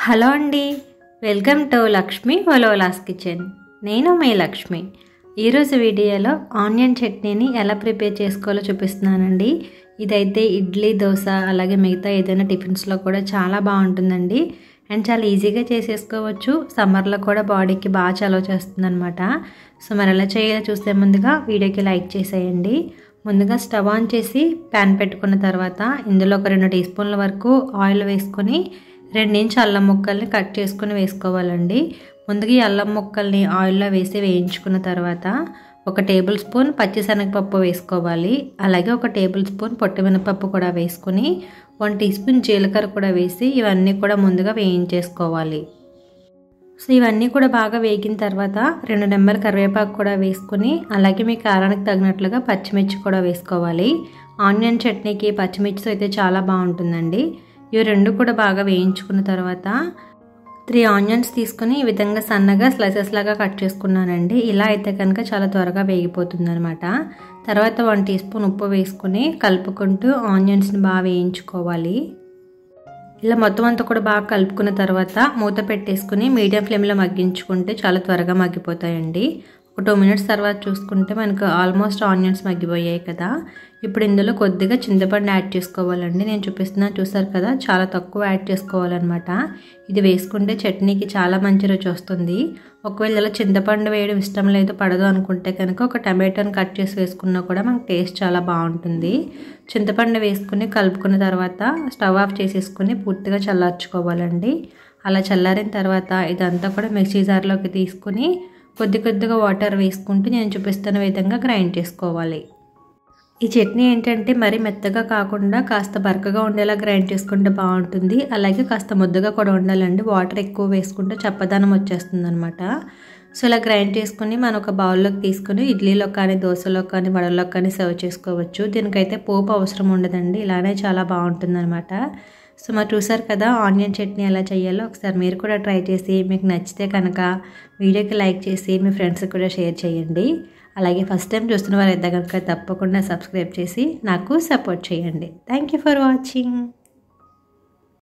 Hello అండి, welcome to Lakshmi వలోలాస్ kitchen. నేను మీ లక్ష్మి. ఈరోజు వీడియోలో ఆనియన్ చట్నీని ఎలా ప్రిపేర్ చేసుకోవాలో చూపిస్తున్నానండి. ఇదైతే ఇడ్లీ, దోశ అలాగే మిగతా ఏదైనా టిఫిన్స్లో కూడా చాలా బాగుంటుందండి. అండ్ చాలా ఈజీగా చేసేసుకోవచ్చు. సమ్మర్లో కూడా బాడీకి బాగా చలవ చేస్తుంది అనమాట. సో మరి ఎలా చేయాలో చూసే ముందుగా వీడియోకి లైక్ చేసేయండి. ముందుగా స్టవ్ ఆన్ చేసి ప్యాన్ పెట్టుకున్న తర్వాత ఇందులో ఒక 2 టీ స్పూన్ల వరకు ఆయిల్ వేసుకొని 2 ఇంచ్ అల్లం ముక్కల్ని కట్ చేసుకుని వేసుకోవాలండి. ముందుగా ఈ అల్లం ముక్కల్ని ఆయిల్లో వేసి వేయించుకున్న తర్వాత 1 టేబుల్ స్పూన్ పచ్చిశనగపప్పు వేసుకోవాలి. అలాగే 1 టేబుల్ స్పూన్ పొట్టిమినపప్పు కూడా వేసుకుని 1 టీ స్పూన్ జీలకర్ర కూడా వేసి ఇవన్నీ కూడా ముందుగా వేయించేసుకోవాలి. సో ఇవన్నీ కూడా బాగా వేగిన తర్వాత 2 రెమ్మల కరివేపాకు కూడా వేసుకుని అలాగే మీ కారానికి తగినట్లుగా పచ్చిమిర్చి కూడా వేసుకోవాలి. ఆనియన్ చట్నీకి పచ్చిమిర్చితో అయితే చాలా బాగుంటుందండి. ఇవి 2 కూడా బాగా వేయించుకున్న తర్వాత 3 ఆనియన్స్ తీసుకుని ఈ విధంగా సన్నగా స్లైసెస్ లాగా కట్ చేసుకున్నానండి. ఇలా అయితే కనుక చాలా త్వరగా వేగిపోతుంది అనమాట. తర్వాత 1 టీ స్పూన్ ఉప్పు వేసుకుని కలుపుకుంటూ ఆనియన్స్ని బాగా వేయించుకోవాలి. ఇలా మొత్తం అంతా కూడా బాగా కలుపుకున్న తర్వాత మూత పెట్టేసుకుని మీడియం ఫ్లేమ్లో మగ్గించుకుంటే చాలా త్వరగా మగ్గిపోతాయండి. ఒక 2 మినిట్స్ తర్వాత చూసుకుంటే మనకు ఆల్మోస్ట్ ఆనియన్స్ మగ్గిపోయాయి కదా. ఇప్పుడు ఇందులో కొద్దిగా చింతపండు యాడ్ చేసుకోవాలండి. నేను చూపిస్తున్నాను, చూసారు కదా, చాలా తక్కువ యాడ్ చేసుకోవాలన్నమాట. ఇది వేసుకుంటే చట్నీకి చాలా మంచి రుచి వస్తుంది. ఒకవేళ ఇలా చింతపండు వేయడం ఇష్టం లేదు, పడదు అనుకుంటే కనుక ఒక టమాటోని కట్ చేసి వేసుకున్నా కూడా మనకు టేస్ట్ చాలా బాగుంటుంది. చింతపండు వేసుకుని కలుపుకున్న తర్వాత స్టవ్ ఆఫ్ చేసేసుకుని పూర్తిగా చల్లార్చుకోవాలండి. అలా చల్లారిన తర్వాత ఇదంతా కూడా మిక్సీ జార్లోకి తీసుకుని కొద్దిగా వాటర్ వేసుకుంటూ నేను చూపిస్తున్న విధంగా గ్రైండ్ చేసుకోవాలి. ఈ చట్నీ ఏంటంటే మరీ మెత్తగా కాకుండా కాస్త బరకగా ఉండేలా గ్రైండ్ చేసుకుంటే బాగుంటుంది. అలాగే కాస్త ముద్దగా కూడా ఉండాలండి. వాటర్ ఎక్కువ వేసుకుంటే చప్పదనం వచ్చేస్తుంది అనమాట. సో ఇలా గ్రైండ్ చేసుకుని మనం ఒక బౌల్లోకి తీసుకుని ఇడ్లీలో కానీ, దోశలో కానీ, వడల్లో కానీ సర్వ్ చేసుకోవచ్చు. దీనికైతే పోపు అవసరం ఉండదండి. ఇలానే చాలా బాగుంటుంది అనమాట. సో మరి చూసారు కదా ఆనియన్ చట్నీ ఎలా చేయాలో. ఒకసారి మీరు కూడా ట్రై చేసి మీకు నచ్చితే కనుక వీడియోకి లైక్ చేసి మీ ఫ్రెండ్స్కి కూడా షేర్ చేయండి. అలాగే ఫస్ట్ టైం చూస్తున్న వారైతే కనుక తప్పకుండా సబ్స్క్రైబ్ చేసి నాకు సపోర్ట్ చేయండి. Thank you for watching.